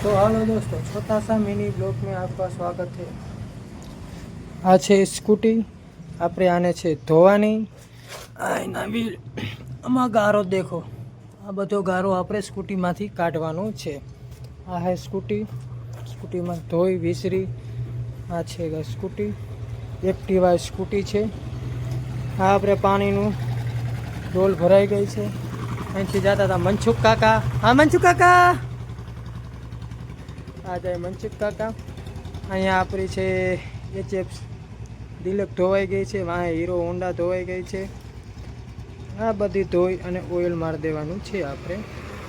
तो हेलो दोस्तों, छोटा सा मिनी ब्लॉग में आपका स्वागत है। आ छे स्कूटी, આપણે આને છે ધોવાની। આ એના વ્હીલ, આમાં ગારો દેખો, આ બધો ગારો આપણે સ્કૂટીમાંથી કાઢવાનો છે। આ હે સ્કૂટી, સ્કૂટીમાં ધોઈ વિસરી। આ છે સ્કૂટી, એક્ટિવા સ્કૂટી છે। આ આપણે પાણીનું ડોલ ભરાઈ ગઈ છે। અહીંથી જતા હતા મનસુખ કાકા। હા મનસુખ કાકા, આ જાય મનસુખ કાકા। અહીંયા આપણી છે HF ડિલક ધોવાઈ ગઈ છે, વાંહે હીરો હોન્ડા ધોવાઈ ગઈ છે। આ બધી ધોઈ અને ઓઇલ મારી દેવાનું છે આપણે।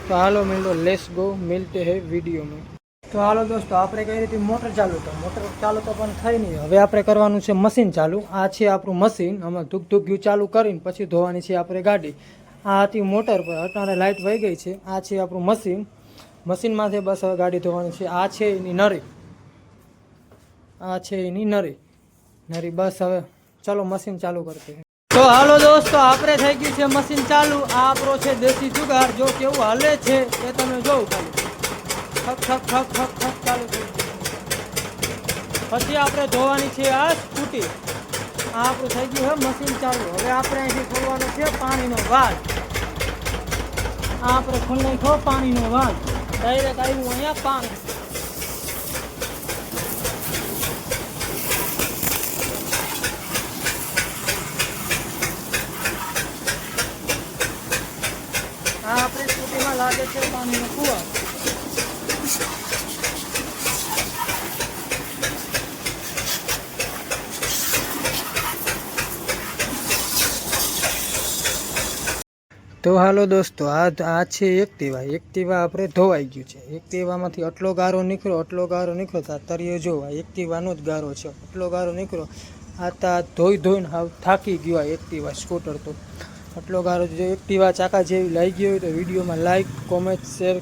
તો હાલો મિલો, લેટ્સ ગો, મિલતે હે વિડીયો में। તો હાલો દોસ્તો, આપણે કઈ રીતે મોટર ચાલુ, તો મોટર ચાલુ તો પણ થઈ નહીં। હવે આપણે કરવાનું છે મશીન ચાલુ। આ છે આપણું મશીન, આમાં ધૂક ચાલુ કરીને પછી ધોવાની છે આપણે ગાડી। આ હતી મોટર પર, અત્યારે લાઇટ વહી ગઈ છે। આ છે આપણું મશીન, મશીનમાંથી બસ હવે ગાડી ધોવાની છે। આ છે એની નળી, આ છે એની નળી બસ। હવે ચાલો મશીન ચાલુ કરते हैं। તો હાલો દોસ્તો, આપણે થઈ ગયું છે મશીન ચાલુ। આ આપણો છે દેશી જુગાર, જો કેવું હાલે છે એ તમે જોવો ખાલી, ઠક ઠક ઠક ઠક ઠક ચાલુ થઈ ગયું। પછી આપણે ધોવાની છે આ સ્કૂટી। આ આપણું થઈ ગયું છે મશીન ચાલુ। હવે આપણે અહીંથી ખોલવાનો છે પાણીનો વાલ। આ આપણે ખોલી નાખ્યો પાણીનો વાલ, ડાયરેક્ટ આવ્યું અહીંયા પાણી। આ આપણે સ્કૂટીમાં લાગે છે પાણીનો કૂવા। તો હાલો દોસ્તો, આ છે એક્ટિવા આપણે ધોવાઈ ગયું છે। એક્ટિવામાંથી આટલો ગારો નીકળ્યો તો આ તરીએ જો એક્ટિવાનો જ ગારો છે, આટલો ગારો નીકળ્યો। આ તા ધોઈને હાવ થાકી ગયો આ એક્ટિવા સ્કૂટર। તો આટલો ગારો, જો એક્ટિવા ચાકા જેવી લાગી હોય તો વિડીયોમાં લાઈક, કોમેન્ટ, શેર